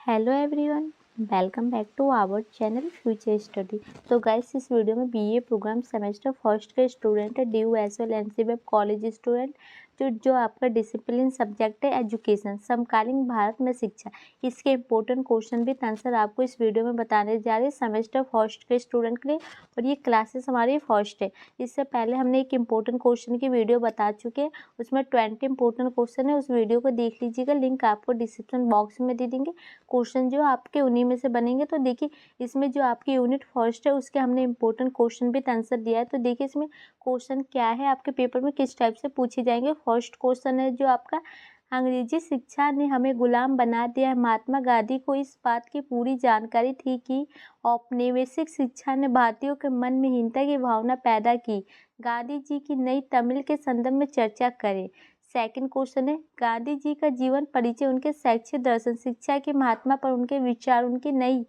Hello everyone, welcome back to our channel future study. तो guys, इस video में BA program semester first के student है, due as well NCBF college student जो आपका discipline subject है एजुकेशन, समकालीन भारत में शिक्षा। इसके इंपॉर्टेंट क्वेश्चन भी आंसर आपको इस वीडियो में बताने जा रहे हैं सेमेस्टर फर्स्ट के स्टूडेंट के लिए, और ये क्लासेस हमारी फर्स्ट है। इससे पहले हमने एक इम्पोर्टेंट क्वेश्चन की वीडियो बता चुके हैं, उसमें 20 इंपॉर्टेंट क्वेश्चन है, उस वीडियो को देख लीजिएगा, लिंक आपको डिस्क्रिप्शन बॉक्स में दे देंगे। क्वेश्चन जो आपके उन्हीं में से बनेंगे। तो देखिए, इसमें जो आपकी यूनिट फर्स्ट है उसके हमने इंपॉर्टेंट क्वेश्चन भी आंसर दिया है। तो देखिए, इसमें क्वेश्चन क्या है, आपके पेपर में किस टाइप से पूछे जाएंगे। फर्स्ट क्वेश्चन है जो आपका, अंग्रेजी शिक्षा ने हमें गुलाम बना दिया है। महात्मा गांधी को इस बात की पूरी जानकारी थी कि औपनिवेशिक शिक्षा ने भारतीयों के मन में हीनता की भावना पैदा की। गांधी जी की नई तमिल के संदर्भ में चर्चा करें। सेकंड क्वेश्चन है, गांधी जी का जीवन परिचय, उनके शैक्षिक दर्शन, शिक्षा के महात्मा पर उनके विचार, उनकी नई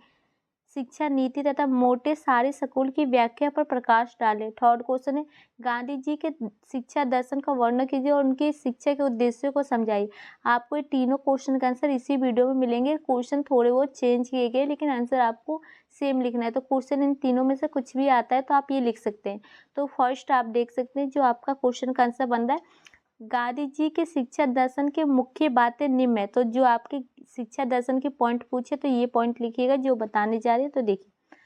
शिक्षा नीति तथा मोटे सारे स्कूल की व्याख्या पर प्रकाश डाले। थर्ड क्वेश्चन है, गांधी जी के शिक्षा दर्शन का वर्णन कीजिए और उनकी शिक्षा के उद्देश्यों को समझाइए। आपको ये तीनों क्वेश्चन का आंसर इसी वीडियो में मिलेंगे। क्वेश्चन थोड़े बहुत चेंज किए गए, लेकिन आंसर आपको सेम लिखना है। तो क्वेश्चन इन तीनों में से कुछ भी आता है तो आप ये लिख सकते हैं। तो फर्स्ट आप देख सकते हैं जो आपका क्वेश्चन का आंसर बन रहा है, गांधी जी के शिक्षा दर्शन के मुख्य बातें निम्न है। तो जो आपके शिक्षा दर्शन के पॉइंट पूछे तो ये पॉइंट लिखिएगा जो बताने जा रहे हैं। तो देखिए,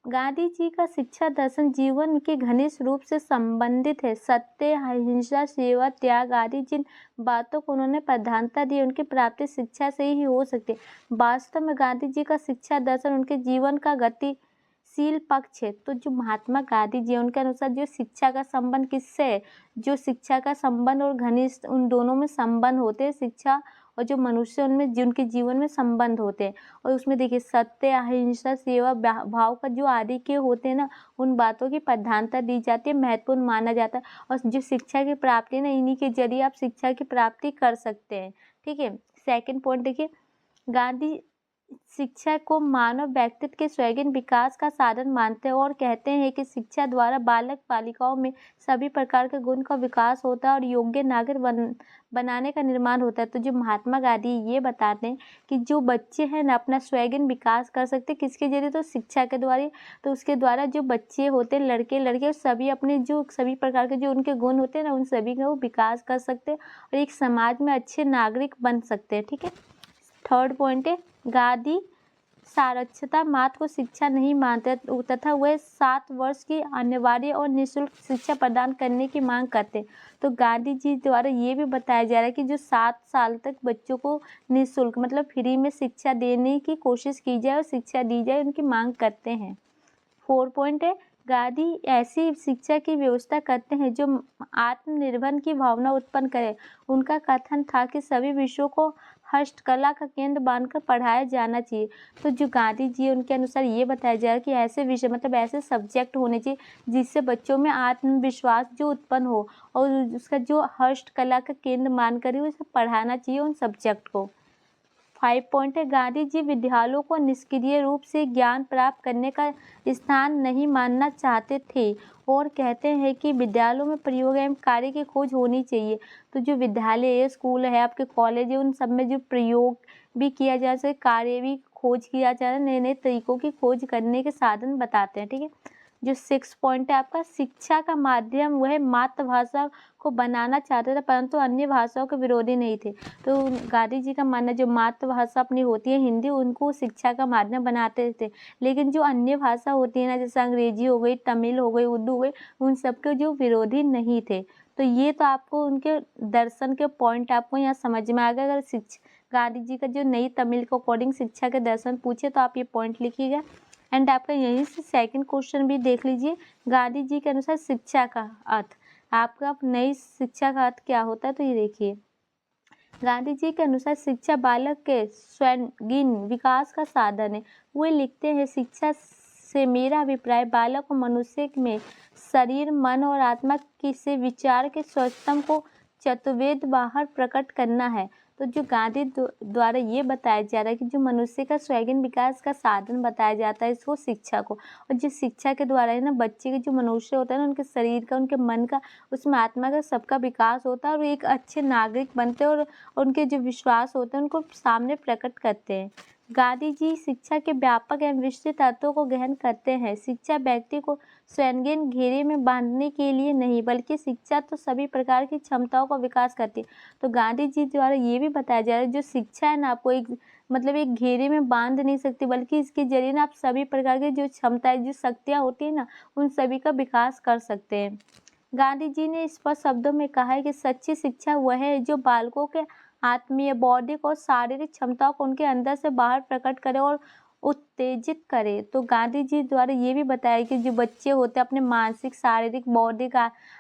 गांधी जी का शिक्षा दर्शन जीवन के घनिष्ठ रूप से संबंधित है। सत्य, अहिंसा, सेवा, त्याग आदि जिन बातों को उन्होंने प्रधानता दी, उनकी प्राप्ति शिक्षा से ही हो सकती है। वास्तव में गांधी जी का शिक्षा दर्शन उनके जीवन का गतिशील पक्ष है। तो जो महात्मा गांधी जी, उनके अनुसार जो शिक्षा का संबंध किससे है, जो शिक्षा का संबंध और घनिष्ठ, उन दोनों में संबंध होते हैं। शिक्षा और जो मनुष्य, उनमें जिनके जीवन में संबंध होते हैं। और उसमें देखिए, सत्य, अहिंसा, सेवा भाव का जो आदि के होते हैं ना, उन बातों की प्रधानता दी जाती है, महत्वपूर्ण माना जाता है। और जो शिक्षा की प्राप्ति ना, इन्हीं के जरिए आप शिक्षा की प्राप्ति कर सकते हैं। ठीक है। सेकंड पॉइंट देखिए, गांधी शिक्षा को मानव व्यक्तित्व के स्वैगिक विकास का साधन मानते हैं और कहते हैं कि शिक्षा द्वारा बालक बालिकाओं में सभी प्रकार के गुण का विकास होता है और योग्य नागरिक बनाने का निर्माण होता है। तो जो महात्मा गांधी ये बताते हैं कि जो बच्चे हैं ना, अपना स्वैगिक विकास कर सकते हैं किसके जरिए, तो शिक्षा के द्वारा। तो उसके द्वारा जो बच्चे होते हैं, लड़के लड़के, सभी अपने जो सभी प्रकार के जो उनके गुण होते हैं ना, उन सभी का वो विकास कर सकते हैं और एक समाज में अच्छे नागरिक बन सकते हैं। ठीक है। थर्ड पॉइंट है, गांधी साक्षरता मात्र को शिक्षा नहीं मानते तथा वह 7 वर्ष की अनिवार्य और निःशुल्क शिक्षा प्रदान करने की मांग करते। तो गांधी जी द्वारा ये भी बताया जा रहा है कि जो 7 साल तक बच्चों को निःशुल्क मतलब फ्री में शिक्षा देने की कोशिश की जाए और शिक्षा दी जाए, उनकी मांग करते हैं। 4 पॉइंट है, गांधी ऐसी शिक्षा की व्यवस्था करते हैं जो आत्मनिर्भर की भावना उत्पन्न करे। उनका कथन था कि सभी विषयों को हस्तकला का केंद्र मानकर पढ़ाया जाना चाहिए। तो जो गांधी जी, उनके अनुसार ये बताया जा रहा है कि ऐसे विषय मतलब ऐसे सब्जेक्ट होने चाहिए जिससे बच्चों में आत्मविश्वास जो उत्पन्न हो और उसका जो हस्तकला का केंद्र मानकर ही उसे पढ़ाना चाहिए उन सब्जेक्ट को। 5 पॉइंट है, गांधी जी विद्यालयों को निष्क्रिय रूप से ज्ञान प्राप्त करने का स्थान नहीं मानना चाहते थे और कहते हैं कि विद्यालयों में प्रयोग एवं कार्य की खोज होनी चाहिए। तो जो विद्यालय है, स्कूल है, आपके कॉलेज है, उन सब में जो प्रयोग भी किया जा सके, कार्य भी खोज किया जा रहा है, नए नए तरीकों की खोज करने के साधन बताते हैं। ठीक है। जो 6 पॉइंट है आपका, शिक्षा का माध्यम वह मातृभाषा को बनाना चाहते थे परंतु अन्य भाषाओं के विरोधी नहीं थे। तो गांधी जी का मानना, जो मातृभाषा अपनी होती है हिंदी, उनको शिक्षा का माध्यम बनाते थे, लेकिन जो अन्य भाषा होती है ना, जैसे अंग्रेजी हो गई, तमिल हो गई, उर्दू हो गई, उन सबके जो विरोधी नहीं थे। तो ये तो आपको उनके दर्शन के पॉइंट आपको यहाँ समझ में आ गया। अगर गांधी जी का जो नई तमिल के अकॉर्डिंग शिक्षा के दर्शन पूछे तो आप ये पॉइंट लिखिएगा। एंड आपका यहीं से सेकंड क्वेश्चन भी देख लीजिए, गांधी जी के अनुसार शिक्षा का अर्थ, आपका नई शिक्षा का अर्थ क्या होता है। तो ये देखिए, गांधी जी के अनुसार शिक्षा बालक के स्वैगिक विकास का साधन है। वो लिखते हैं, शिक्षा से मेरा अभिप्राय बालक और मनुष्य में शरीर, मन और आत्मा की से विचार के स्वच्छतम को चतुर्वेद बाहर प्रकट करना है। तो जो गांधी द्वारा ये बताया जा रहा है कि जो मनुष्य का स्वैगिक विकास का साधन बताया जाता है इसको शिक्षा को, और जिस शिक्षा के द्वारा है ना, बच्चे के जो मनुष्य होता है ना, उनके शरीर का, उनके मन का, उसमें आत्मा का सबका विकास होता है और एक अच्छे नागरिक बनते हैं और उनके जो विश्वास होते हैं उनको सामने प्रकट करते हैं। गांधी जी शिक्षा के व्यापक एवं विस्तृत अर्थों को गहन करते हैं। शिक्षा व्यक्ति को स्वयं घेरे में बांधने के लिए नहीं, बल्कि शिक्षा तो सभी प्रकार की क्षमताओं का विकास करती है। तो गांधी जी द्वारा ये भी बताया जा रहा है, जो शिक्षा है ना, आपको एक घेरे में बांध नहीं सकती, बल्कि इसके जरिए ना आप सभी प्रकार की जो क्षमताएं, जो शक्तियाँ होती है ना, उन सभी का विकास कर सकते हैं। गांधी जी ने स्पष्ट शब्दों में कहा है कि सच्ची शिक्षा वह है जो बालकों के आत्मीय, बौद्धिक और शारीरिक क्षमताओं को उनके अंदर से बाहर प्रकट करे और उत्तेजित करे। तो गांधी जी द्वारा ये भी बताया कि जो बच्चे होते हैं अपने मानसिक, शारीरिक, बौद्धिक,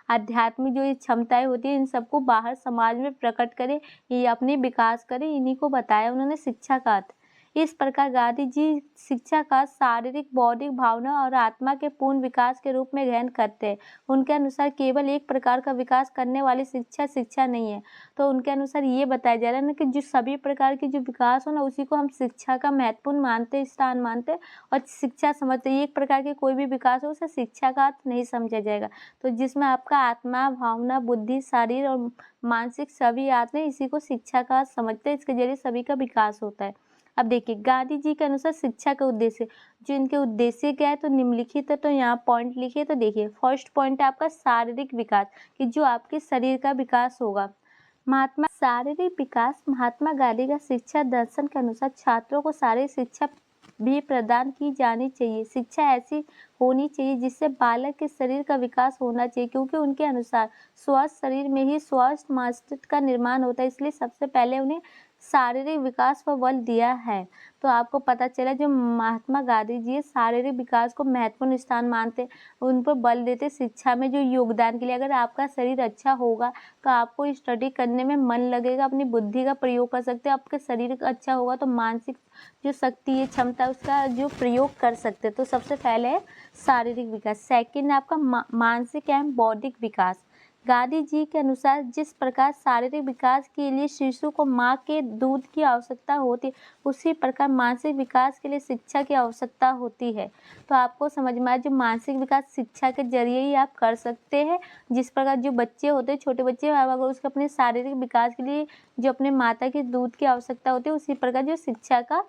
आध्यात्मिक जो ये क्षमताएं होती है, इन सबको बाहर समाज में प्रकट करे, ये अपने विकास करे, इन्हीं को बताया उन्होंने शिक्षा का अर्थ। इस प्रकार गांधी जी शिक्षा का शारीरिक, बौद्धिक, भावना और आत्मा के पूर्ण विकास के रूप में ग्रहण करते हैं। उनके अनुसार केवल एक प्रकार का विकास करने वाली शिक्षा शिक्षा नहीं है। तो उनके अनुसार ये बताया जा रहा है ना कि जो सभी प्रकार की जो विकास हो ना, उसी को हम शिक्षा का महत्वपूर्ण मानते, स्थान मानते और शिक्षा समझते। एक प्रकार के कोई भी विकास हो उसे शिक्षा का अर्थ नहीं समझा जाएगा। तो जिसमें आपका आत्मा, भावना, बुद्धि, शरीर और मानसिक सभी आते हैं, इसी को शिक्षा का अर्थ समझते हैं। इसके जरिए सभी का विकास होता है। अब देखिए गांधी जी के अनुसार शिक्षा का उद्देश्य, जो इनके उद्देश्य क्या है तो निम्नलिखित है। तो यहाँ पॉइंट लिखिए। तो देखिए फर्स्ट पॉइंट है आपका शारीरिक विकास, कि जो आपके शरीर का विकास होगा। शारीरिक विकास महात्मा गांधी का शिक्षा दर्शन के अनुसार छात्रों को शारीरिक शिक्षा भी प्रदान की जानी चाहिए। शिक्षा ऐसी होनी चाहिए जिससे बालक के शरीर का विकास होना चाहिए, क्योंकि उनके अनुसार स्वस्थ शरीर में ही स्वस्थ मस्तिष्क का निर्माण होता है। इसलिए सबसे पहले उन्हें शारीरिक विकास पर बल दिया है। तो आपको पता चला जो महात्मा गांधी जी शारीरिक विकास को महत्वपूर्ण स्थान मानते, उन पर बल देते शिक्षा में जो योगदान के लिए। अगर आपका शरीर अच्छा होगा तो आपको स्टडी करने में मन लगेगा, अपनी बुद्धि का प्रयोग कर सकते हैं। आपका शरीर अच्छा होगा तो मानसिक जो शक्ति है, क्षमता, उसका जो प्रयोग कर सकते हैं। तो सबसे पहले है शारीरिक विकास। सेकंड है आपका मानसिक एवं बौद्धिक विकास। गांधी जी के अनुसार जिस प्रकार शारीरिक विकास के लिए शिशु को माँ के दूध की आवश्यकता होती है, उसी प्रकार मानसिक विकास के लिए शिक्षा की आवश्यकता होती है। तो आपको समझ में आया, जो मानसिक विकास शिक्षा के जरिए ही आप कर सकते हैं। जिस प्रकार जो बच्चे होते हैं, छोटे बच्चे, अगर उसके अपने शारीरिक विकास के लिए जो अपने माता के दूध की आवश्यकता होती है, उसी प्रकार जो शिक्षा का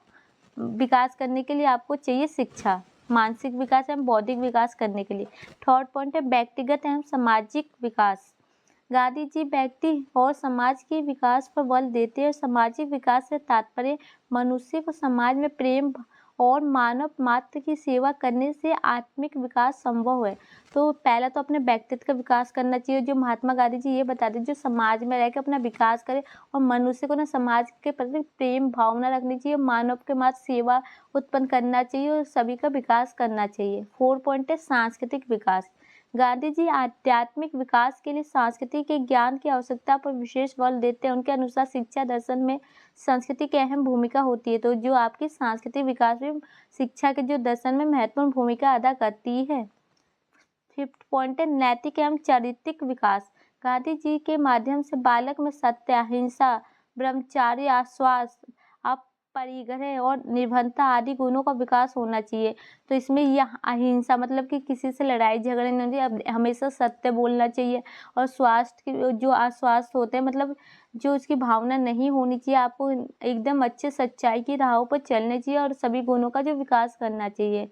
विकास करने के लिए आपको चाहिए शिक्षा, मानसिक विकास एवं बौद्धिक विकास करने के लिए। थर्ड पॉइंट है व्यक्तिगत एवं सामाजिक विकास। गांधी जी व्यक्ति और समाज के विकास पर बल देते हैं। सामाजिक विकास से तात्पर्य मनुष्य को समाज में प्रेम और मानव मात्र की सेवा करने से आत्मिक विकास संभव है। तो पहला तो अपने व्यक्तित्व का विकास करना चाहिए, जो महात्मा गांधी जी ये बताते हैं, जो समाज में रहकर अपना विकास करे और मनुष्य को ना समाज के प्रति प्रेम भावना रखनी चाहिए, मानव के मात्र सेवा उत्पन्न करना चाहिए और सभी का विकास करना चाहिए। 4 पॉइंट है सांस्कृतिक विकास। गांधी जी आध्यात्मिक विकास के लिए संस्कृति के ज्ञान की आवश्यकता पर विशेष बल देते हैं। उनके अनुसार शिक्षा दर्शन में संस्कृति की अहम भूमिका होती है। तो जो आपकी सांस्कृतिक विकास में शिक्षा के जो दर्शन में महत्वपूर्ण भूमिका अदा करती है। 5th पॉइंट है नैतिक एवं चारित्रिक विकास। गांधी जी के माध्यम से बालक में सत्य, अहिंसा, ब्रह्मचार्य, आश्वास, अपरिग्रह और निर्भरता आदि गुणों का विकास होना चाहिए। तो इसमें यह अहिंसा मतलब कि किसी से लड़ाई झगड़े नहीं चाहिए, हमेशा सत्य बोलना चाहिए। और स्वास्थ्य के जो अस्वास्थ्य होते हैं, मतलब जो उसकी भावना नहीं होनी चाहिए, आपको एकदम अच्छे सच्चाई की राहों पर चलना चाहिए और सभी गुणों का जो विकास करना चाहिए।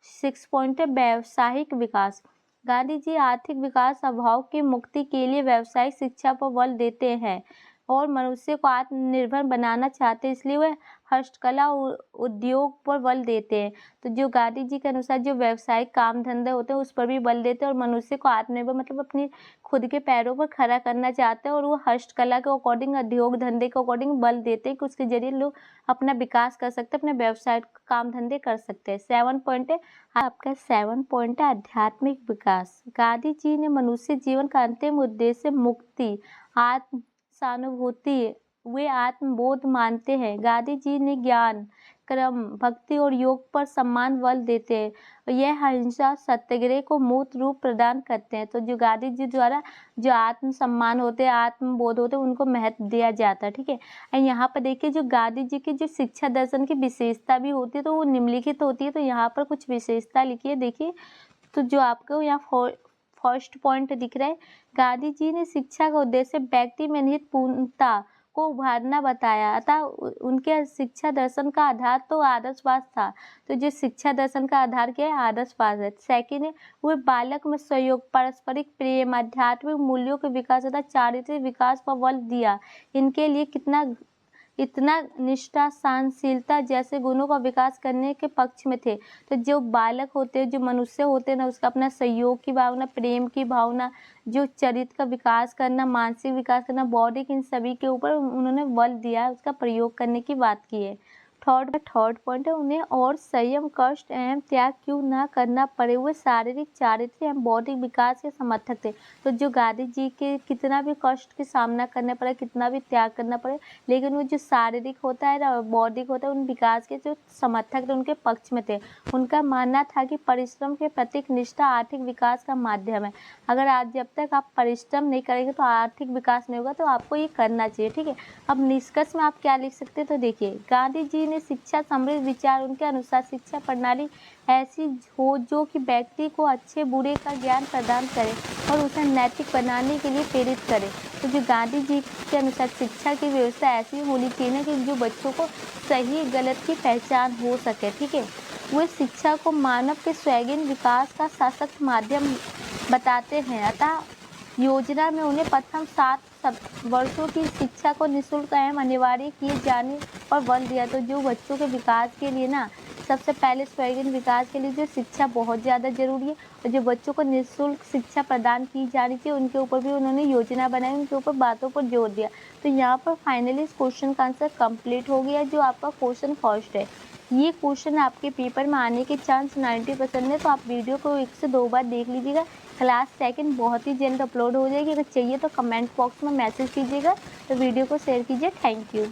6 पॉइंट है व्यावसायिक विकास। गांधी जी आर्थिक विकास, अभाव की मुक्ति के लिए व्यावसायिक शिक्षा पर बल देते हैं और मनुष्य को आत्मनिर्भर बनाना चाहते हैं, इसलिए वह हस्तकला उद्योग पर बल देते हैं। तो जो गांधी जी के अनुसार जो व्यावसायिक काम धंधे होते हैं उस पर भी बल देते हैं और मनुष्य को आत्मनिर्भर मतलब अपनी खुद के पैरों पर खड़ा करना चाहते हैं, और वो हस्तकला के अकॉर्डिंग, उद्योग धंधे के अकॉर्डिंग बल देते हैं कि उसके जरिए लोग अपना विकास कर सकते हैं, अपने व्यवसाय काम धंधे कर सकते हैं। 7 पॉइंट है आपका 7 पॉइंट है आध्यात्मिक विकास। गांधी जी ने मनुष्य जीवन का अंतिम उद्देश्य मुक्ति, आत्म सहानुभूति, वे आत्मबोध मानते हैं। गांधी जी ने ज्ञान, कर्म, भक्ति और योग पर सम्मान बल देते हैं और यह अहिंसा, सत्याग्रह को मूर्त रूप प्रदान करते हैं। तो जो गांधी जी द्वारा जो आत्म सम्मान होते हैं, आत्मबोध होते हैं, उनको महत्व दिया जाता है। ठीक है। और यहाँ पर देखिए जो गांधी जी की जो शिक्षा दर्शन की विशेषता भी होती है तो वो निम्नलिखित होती है। तो यहाँ पर कुछ विशेषता लिखिए। देखिए तो जो आपको यहाँ फर्स्ट पॉइंट दिख रहा है, गांधी जी ने शिक्षा का उद्देश्य व्यक्ति में निहित पूर्णता को उभारना बताया। अतः उनके शिक्षा दर्शन का आधार तो आदर्शवाद था। तो जो शिक्षा दर्शन का आधार क्या है? आदर्शवाद है। सेकंड है, वे बालक में सहयोग, पारस्परिक प्रेम, आध्यात्मिक मूल्यों के विकास तथा चारित्रिक विकास पर बल दिया। इनके लिए इतना निष्ठा, सहनशीलता जैसे गुणों का विकास करने के पक्ष में थे। तो जो बालक होते हैं, जो मनुष्य होते हैं ना, उसका अपना सहयोग की भावना, प्रेम की भावना, जो चरित्र का विकास करना, मानसिक विकास करना, बौद्धिक, इन सभी के ऊपर उन्होंने बल दिया है, उसका प्रयोग करने की बात की है। थर्ड पॉइंट है, उन्हें और संयम, कष्ट एवं त्याग क्यों ना करना पड़े, वे शारीरिक, चारित्रिक एवं बौद्धिक विकास के समर्थक थे। तो जो गांधी जी के कितना भी कष्ट के सामना करना पड़े, कितना भी त्याग करना पड़े, लेकिन वो जो शारीरिक होता है ना, बौद्धिक होता है, उन विकास के जो समर्थक थे, उनके पक्ष में थे। उनका मानना था कि परिश्रम के प्रतीक निष्ठा आर्थिक विकास का माध्यम है। अगर आज जब तक आप परिश्रम नहीं करेंगे तो आर्थिक विकास नहीं होगा, तो आपको ये करना चाहिए। ठीक है, अब निष्कर्ष में आप क्या लिख सकते हैं? तो देखिए, गांधी जी ने शिक्षा समृद्ध विचार, उनके अनुसार शिक्षा प्रणाली ऐसी हो जो कि व्यक्ति को अच्छे बुरे का ज्ञान प्रदान करे और उसे नैतिक बनाने के लिए प्रेरित करे। तो जो गांधी जी के अनुसार शिक्षा की व्यवस्था ऐसी होनी चाहिए ना कि जो बच्चों को सही गलत की पहचान हो सके। ठीक है, वे शिक्षा को मानव के स्वैगिन विकास का सशक्त माध्यम बताते हैं। अतः योजना में उन्हें प्रथम 7 वर्षों की शिक्षा को निःशुल्क एवं अनिवार्य किए जाने पर बल दिया। तो जो बच्चों के विकास के लिए ना, सबसे पहले स्वैगिन विकास के लिए जो शिक्षा बहुत ज़्यादा जरूरी है, और जो बच्चों को निःशुल्क शिक्षा प्रदान की जानी चाहिए, उनके ऊपर भी उन्होंने योजना बनाई, उनके ऊपर बातों पर जोर दिया। तो यहाँ पर फाइनली इस क्वेश्चन का आंसर कंप्लीट हो गया, जो आपका क्वेश्चन फर्स्ट है। ये क्वेश्चन आपके पेपर में आने के चांस 90% है, तो आप वीडियो को 1 से 2 बार देख लीजिएगा। क्लास सेकंड बहुत ही जल्द अपलोड हो जाएगी। अगर चाहिए तो कमेंट बॉक्स में मैसेज कीजिएगा, तो वीडियो को शेयर कीजिए। Thank you.